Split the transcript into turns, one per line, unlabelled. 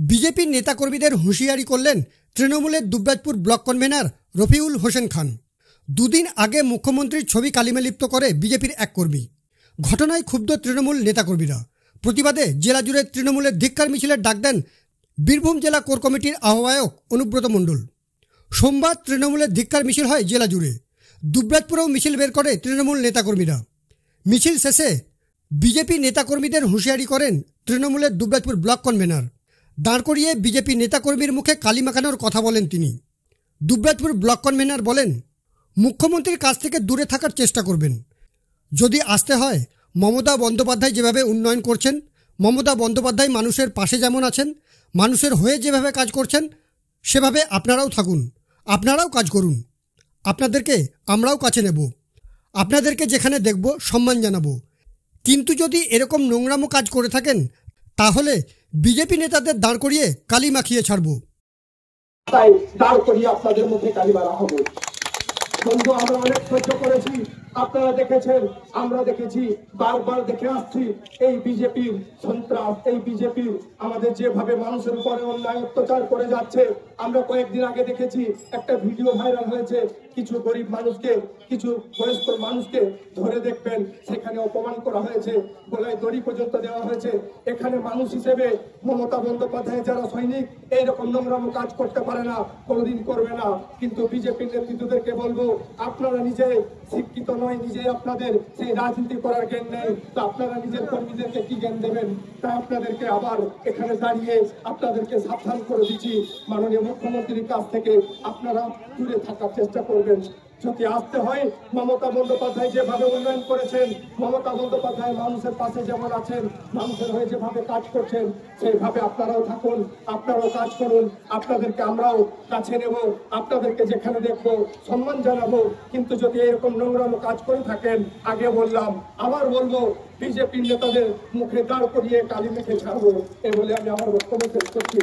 বিজেপির নেতাকর্মীদের হুঁশিয়ারি করলেন তৃণমূলের দুবরাজপুর ব্লক কনভেনার রফিউল হোসেন খান। দুদিন আগে মুখ্যমন্ত্রীর ছবি কালিমালিপ্ত করে বিজেপির এক কর্মী। ঘটনায় ক্ষুব্ধ তৃণমূল নেতাকর্মীরা। প্রতিবাদে জেলা জুড়ে তৃণমূলের ধিক্কার মিছিলের ডাক দেন বীরভূম জেলা কোর কমিটির আহ্বায়ক অনুব্রত মণ্ডল। সোমবার তৃণমূলের ধিক্কার মিছিল হয় জেলা জুড়ে। দুবরাজপুরেও মিছিল বের করে তৃণমূল নেতাকর্মীরা। মিছিল শেষে বিজেপি নেতাকর্মীদের হুঁশিয়ারি করেন তৃণমূলের দুবরাজপুর ব্লক কনভেনার। দাঁড় করিয়ে বিজেপি নেতাকর্মীর মুখে কালি মাখানোর কথা বলেন তিনি। দুবরাজপুর ব্লক কনভেনার বলেন, মুখ্যমন্ত্রীর কাছ থেকে দূরে থাকার চেষ্টা করবেন। যদি আসতে হয়, মমতা বন্দ্যোপাধ্যায় যেভাবে উন্নয়ন করছেন, মমতা বন্দ্যোপাধ্যায় মানুষের পাশে যেমন আছেন, মানুষের হয়ে যেভাবে কাজ করছেন, সেভাবে আপনারাও থাকুন, আপনারাও কাজ করুন। আপনাদেরকে আমরাও কাছে নেব, আপনাদেরকে যেখানে দেখব সম্মান জানাবো। কিন্তু যদি এরকম নোংরামো কাজ করে থাকেন, তাহলে বিজেপি নেতাদের দাঁড় করিয়ে কালি মাখিয়ে ছাড়ব।
তাই দাঁড় করিয়ে আপনাদের মধ্যে কালি মারা হবে। বন্ধু, আমরা অনেক সহ্য করেছি, আপনারা দেখেছেন, আমরা দেখেছি, বারবার দেখে আসছি এই বিজেপির সন্ত্রাস, এই বিজেপির আমাদের যেভাবে মানুষের উপরে অন্যায় অত্যাচার করে যাচ্ছে। আমরা কয়েকদিন আগে দেখেছি একটা ভিডিও ভাইরাল হয়েছে, কিছু গরিব মানুষকে, কিছু বয়স্ক মানুষকে ধরে দেখবেন সেখানে অপমান করা হয়েছে, গলায় দড়ি পর্যন্ত দেওয়া হয়েছে। এখানে মানুষ হিসেবে মমতা বন্দ্যোপাধ্যায় যারা সৈনিক এইরকম নোংরাম কাজ করতে পারে না, কোনোদিন করবে না। কিন্তু বিজেপির নেতৃত্বদেরকে বলবো, আপনারা নিজে শিক্ষিত নয়, নিজে আপনাদের সেই রাজনীতি করার জ্ঞান নেই, তো আপনারা নিজের কর্মীদেরকে কি জ্ঞান দেবেন? তাই আপনাদেরকে আবার এখানে দাঁড়িয়ে আপনাদেরকে সাবধান করে দিচ্ছি, মাননীয় মুখ্যমন্ত্রীর কাছ থেকে আপনারা দূরে থাকার চেষ্টা করবেন। যদি আসতে হয়, মমতা বন্দ্যোপাধ্যায় যেভাবে উন্নয়ন করেছেন, মমতা বন্দ্যোপাধ্যায় মানুষের পাশে যেমন আছেন, মানুষের হয়ে যেভাবে কাজ করছেন, সেইভাবে আপনারাও থাকুন, আপনারাও কাজ করুন। আপনাদেরকে আমরাও কাছে নেব, আপনাদেরকে যেখানে দেখবো সম্মান জানাবো। কিন্তু যদি এরকম নোংরাম কাজ করে থাকেন, আগে বললাম, আবার বলবো, বিজেপির নেতাদের মুখে দাঁড় করিয়ে কালি মেখে ছাড়বো। এ বলে আমি আমার বক্তব্য শেষ করছি।